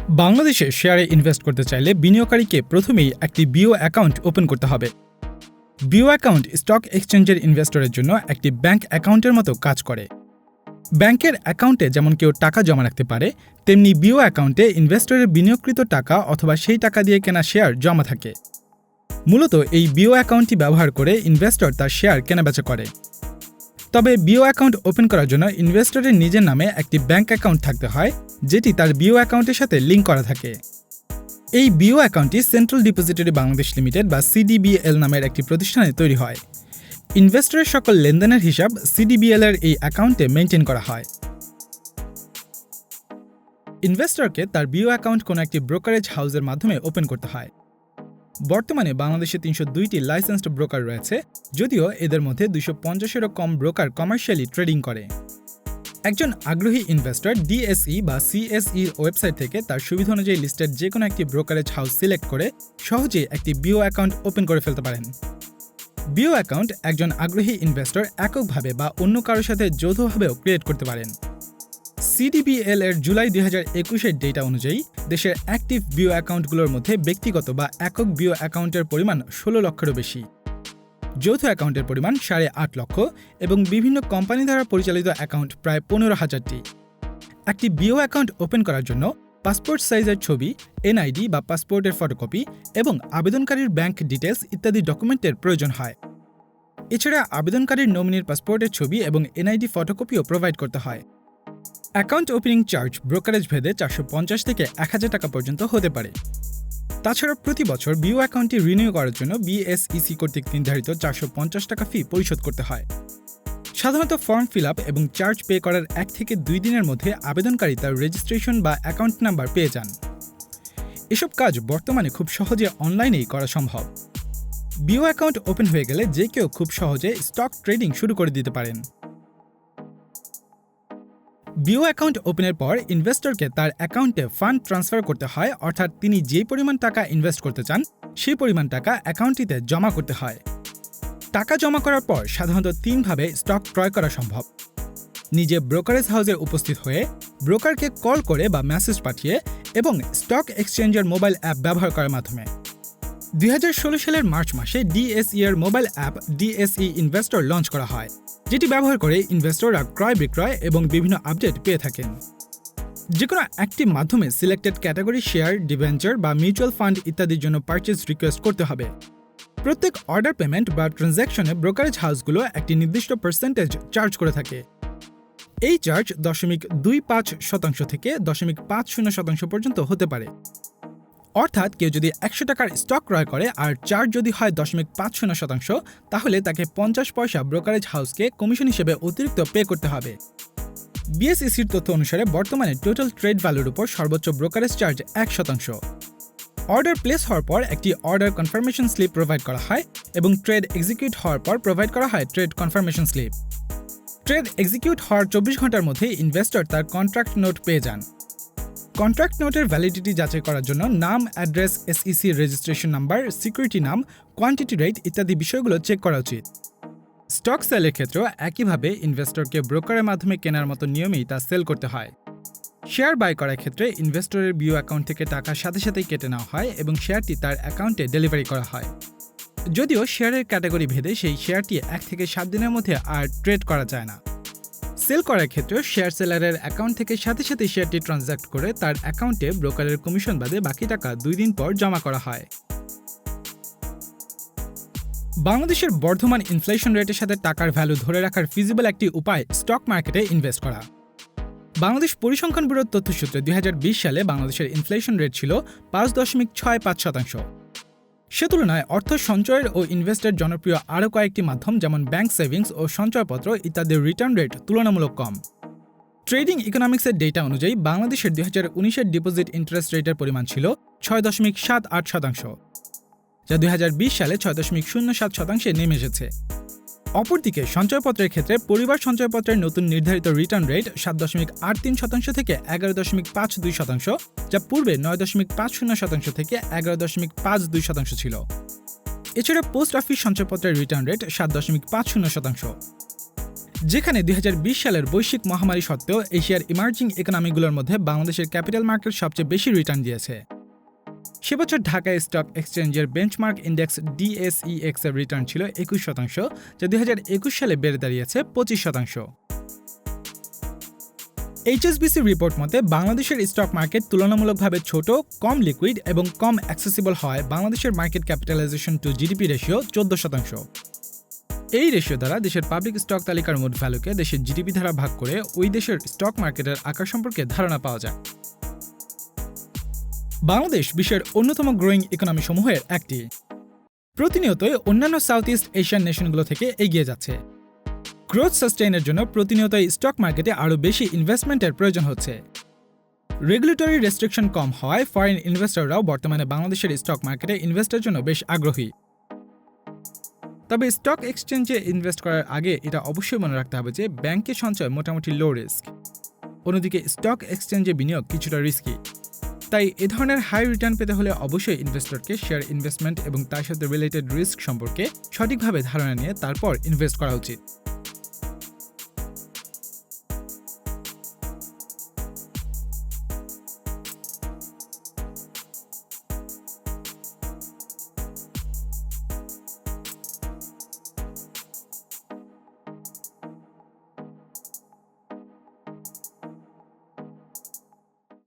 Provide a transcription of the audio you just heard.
বাংলাদেশে শেয়ারে ইনভেস্ট করতে চাইলে বিনিয়োগকারীকে প্রথমেই একটি বিও অ্যাকাউন্ট ওপেন করতে হবে। বিও অ্যাকাউন্ট স্টক এক্সচেঞ্জের ইনভেস্টরের জন্য একটি ব্যাংক অ্যাকাউন্টের মতো কাজ করে। ব্যাংকের অ্যাকাউন্টে যেমন কেউ টাকা জমা রাখতে পারে, তেমনি বিও অ্যাকাউন্টে ইনভেস্টরের বিনিয়োগকৃত টাকা অথবা সেই টাকা দিয়ে কেনা শেয়ার জমা থাকে। মূলত এই বিও অ্যাকাউন্টটি ব্যবহার করে ইনভেস্টর তার শেয়ার কেনাবেচা করে। তবে বিও অ্যাকাউন্ট ওপেন করার জন্য ইনভেস্টরের নিজের নামে একটি ব্যাংক অ্যাকাউন্ট থাকতে হয়, যেটি তার বিও অ্যাকাউন্টের সাথে লিঙ্ক করা থাকে। এই বিও অ্যাকাউন্টটি সেন্ট্রাল ডিপোজিটরি বাংলাদেশ লিমিটেড বা সিডিবিএল নামের একটি প্রতিষ্ঠানে তৈরি হয়। ইনভেস্টরের সকল লেনদেনের হিসাব সিডিবিএল এর এই অ্যাকাউন্টে মেনটেন করা হয়। ইনভেস্টরকে তার বিও অ্যাকাউন্ট কোনো একটি ব্রোকারেজ হাউসের মাধ্যমে ওপেন করতে হয়। বর্তমানে বাংলাদেশে ৩০২টি লাইসেন্সড ব্রোকার রয়েছে, যদিও এদের মধ্যে ২৫০-এরও কম ব্রোকার কমার্শিয়ালি ট্রেডিং করে। একজন আগ্রহী ইনভেস্টর ডিএসই বা সিএসই ওয়েবসাইট থেকে তার সুবিধা অনুযায়ী লিস্টেড যে কোনো একটি ব্রোকারেজ হাউস সিলেক্ট করে সহজেই একটি বিও অ্যাকাউন্ট ওপেন করে ফেলতে পারেন। বিও অ্যাকাউন্ট একজন আগ্রহী ইনভেস্টর এককভাবে বা অন্য কারোর সাথে যৌথভাবেও ক্রিয়েট করতে পারেন। সিডিবিএল এর জুলাই ২০২১-এর ডেটা অনুযায়ী দেশের অ্যাক্টিভ বিও অ্যাকাউন্টগুলোর মধ্যে ব্যক্তিগত বা একক বিও অ্যাকাউন্টের পরিমাণ ১৬ লক্ষেরও বেশি। যৌথ অ্যাকাউন্টের পরিমাণ ৮.৫ লক্ষ এবং বিভিন্ন কোম্পানি দ্বারা পরিচালিত অ্যাকাউন্ট প্রায় ১৫,০০০টি। একটি বিও অ্যাকাউন্ট ওপেন করার জন্য পাসপোর্ট সাইজের ছবি, এনআইডি বা পাসপোর্টের ফটোকপি এবং আবেদনকারীর ব্যাংক ডিটেলস ইত্যাদি ডকুমেন্টের প্রয়োজন হয়। এছাড়া আবেদনকারীর নমিনির পাসপোর্টের ছবি এবং এনআইডি ফটোকপিও প্রোভাইড করতে হয়। অ্যাকাউন্ট ওপেনিং চার্জ ব্রোকারেজ ভেদে ৪৫০ থেকে ১,০০০ টাকা পর্যন্ত হতে পারে। তাছাড়া প্রতি বছর বিও অ্যাকাউন্টটি রিনিউ করার জন্য বিএসইসি কর্তৃক নির্ধারিত ৪৫০ টাকা ফি পরিশোধ করতে হয়। সাধারণত ফর্ম ফিল আপ এবং চার্জ পে করার ১ থেকে ২ দিনের মধ্যে আবেদনকারী তার রেজিস্ট্রেশন বা অ্যাকাউন্ট নাম্বার পেয়ে যান। এসব কাজ বর্তমানে খুব সহজে অনলাইনেই করা সম্ভব। বিও অ্যাকাউন্ট ওপেন হয়ে গেলে যে কেউ খুব সহজে স্টক ট্রেডিং শুরু করে দিতে পারেন। বিও অ্যাকাউন্ট ওপেনের পর ইনভেস্টরকে তার অ্যাকাউন্টে ফান্ড ট্রান্সফার করতে হয়, অর্থাৎ তিনি যে পরিমাণ টাকা ইনভেস্ট করতে চান সেই পরিমাণ টাকা অ্যাকাউন্টটিতে জমা করতে হয়। টাকা জমা করার পর সাধারণত ৩ ভাবে স্টক ক্রয় করা সম্ভব: নিজে ব্রোকারেজ হাউসে উপস্থিত হয়ে, ব্রোকারকে কল করে বা মেসেজ পাঠিয়ে এবং স্টক এক্সচেঞ্জের মোবাইল অ্যাপ ব্যবহার করার মাধ্যমে। ২০১৬ সালের মার্চ মাসে ডিএসই এর mobile app DSE investor launch করা হয়, যেটি ব্যবহার করে ইনভেস্টররা ক্রয় বিক্রয় এবং বিভিন্ন আপডেট পেয়ে থাকেন। যে কোনো একটি মাধ্যমে সিলেক্টেড ক্যাটাগরি শেয়ার, ডিবেঞ্চার বা মিউচুয়াল ফান্ড ইত্যাদির জন্য পারচেজ রিকোয়েস্ট করতে হবে। প্রত্যেক অর্ডার পেমেন্ট বা ট্রানজ্যাকশনে ব্রোকারেজ হাউসগুলো একটি নির্দিষ্ট পার্সেন্টেজ চার্জ করে থাকে। এই চার্জ ০.২৫% থেকে ০.৫০% পর্যন্ত হতে পারে। অর্থাৎ কেউ যদি ১০০ টাকার স্টক ক্রয় করে আর চার্জ যদি হয় ০.৫০%, তাহলে তাকে ৫০ পয়সা ব্রোকারেজ হাউসকে কমিশন হিসেবে অতিরিক্ত পে করতে হবে। বিএসইসির তথ্য অনুসারে বর্তমানে টোটাল ট্রেড ভ্যালুর উপর সর্বোচ্চ ব্রোকারেজ চার্জ ১%। অর্ডার প্লেস হওয়ার পর একটি অর্ডার কনফার্মেশন স্লিপ প্রোভাইড করা হয় এবং ট্রেড এক্সিকিউট হওয়ার পর প্রোভাইড করা হয় trade confirmation slip. Trade execute হওয়ার ২৪ ঘন্টার মধ্যে ইনভেস্টর তার কন্ট্রাক্ট নোট পেয়ে যান। কন্ট্রাক্ট নোটের ভ্যালিডিটি যাচাই করার জন্য নাম, address, SEC registration number, security নাম, কোয়ান্টিটি রেট ইত্যাদি বিষয়গুলো চেক করা উচিত। স্টক সেলের ক্ষেত্রেও একইভাবে ইনভেস্টরকে ব্রোকারের মাধ্যমে কেনার মতো নিয়মেই তা সেল করতে হয়। শেয়ার বাই করার ক্ষেত্রে ইনভেস্টরের বিও অ্যাকাউন্ট থেকে টাকা সাথে সাথেই কেটে নেওয়া হয় এবং শেয়ারটি তার অ্যাকাউন্টে ডেলিভারি করা হয়। যদিও শেয়ারের ক্যাটাগরি ভেদে সেই শেয়ারটি ১ থেকে ৭ দিনের মধ্যে আর ট্রেড করা যায় না। সেল করার ক্ষেত্রে শেয়ার সেলারের অ্যাকাউন্ট থেকে সাথে সাথে শেয়ারটি ট্রানজ্যাক্ট করে তার অ্যাকাউন্টে ব্রোকারের কমিশন বাদে বাকি টাকা ২ দিন পর জমা করা হয়। বাংলাদেশের বর্ধমান ইনফ্লেশন রেটের সাথে টাকার ভ্যালু ধরে রাখার ফিজিবল একটি উপায় স্টক মার্কেটে ইনভেস্ট করা। বাংলাদেশ পরিসংখ্যান ব্যুরোর তথ্যসূত্রে ২০২০ সালে বাংলাদেশের ইনফ্লেশন রেট ছিল ৫.৬৫%। সে তুলনায় অর্থ সঞ্চয়ের ও ইনভেস্টের জনপ্রিয় আরও কয়েকটি মাধ্যম যেমন ব্যাংক সেভিংস ও সঞ্চয়পত্র ইত্যাদির রিটার্ন রেট তুলনামূলক কম। ট্রেডিং ইকোনমিক্সের ডেটা অনুযায়ী বাংলাদেশের ২০১৯-এর ডিপোজিট ইন্টারেস্ট রেটের পরিমাণ ছিল ৬.৭৮%, যা ২০২০ সালে ৬.০৭%-এ নেমে এসেছে। অপরদিকে সঞ্চয়পত্রের ক্ষেত্রে পরিবার সঞ্চয়পত্রের নতুন নির্ধারিত রিটার্ন রেট ৭.৮৩% থেকে ১১.৫২%, যা পূর্বে ৯.৫০% থেকে ১১.৫২% ছিল। এছাড়া পোস্ট অফিস সঞ্চয়পত্রের রিটার্ন রেট ৭.৫০%। যেখানে 2020 সালের বৈশ্বিক মহামারী সত্ত্বেও এশিয়ার ইমার্জিং ইকোনমিগুলোর মধ্যে বাংলাদেশের ক্যাপিটাল মার্কেট সবচেয়ে বেশি রিটার্ন দিয়েছে। সে বছর ঢাকা স্টক এক্সচেঞ্জের বেঞ্চমার্ক ইন্ডেক্স DSEX এর রিটার্ন ছিল 21%, যা 2021 সালে বেড়ে দাঁড়িয়েছে 25%। HSBC রিপোর্ট মতে বাংলাদেশের স্টক মার্কেট তুলনামূলকভাবে ছোট, কম লিকুইড এবং কম অ্যাক্সেসিবল হওয়ায় বাংলাদেশের market capitalization to GDP ratio 14%। এই রেশিও দ্বারা দেশের পাবলিক স্টক তালিকার মোট ভ্যালুকে দেশের জিডিপি দ্বারা ভাগ করে ওই দেশের স্টক মার্কেটের আকার সম্পর্কে ধারণা পাওয়া যায়। বাংলাদেশ বিশ্বের অন্যতম গ্রোয়িং ইকোনমি সমূহের একটি। প্রতিনিয়তই অন্যান্য সাউথ ইস্ট এশিয়ান নেশনগুলো থেকে এগিয়ে যাচ্ছে। গ্রোথ সাস্টেইনের জন্য প্রতিনিয়তই স্টক মার্কেটে আরও বেশি ইনভেস্টমেন্টের প্রয়োজন হচ্ছে। রেগুলেটরি রেস্ট্রিকশন কম হওয়ায় ফরেন ইনভেস্টররাও বর্তমানে বাংলাদেশের স্টক মার্কেটে ইনভেস্টের জন্য বেশ আগ্রহী। তবে স্টক এক্সচেঞ্জে ইনভেস্ট করার আগে এটা অবশ্যই মনে রাখতে হবে যে ব্যাংকে সঞ্চয় মোটামুটি লো রিস্ক। অন্যদিকে স্টক এক্সচেঞ্জে বিনিয়োগ কিছুটা রিস্কি। তাই এ ধরনের হাই রিটার্ন পেতে হলে অবশ্যই ইনভেস্টরকে শেয়ার ইনভেস্টমেন্ট এবং তার সাথে রিলেটেড রিস্ক সম্পর্কে সঠিকভাবে ধারণা নিয়ে তারপর ইনভেস্ট করা উচিত।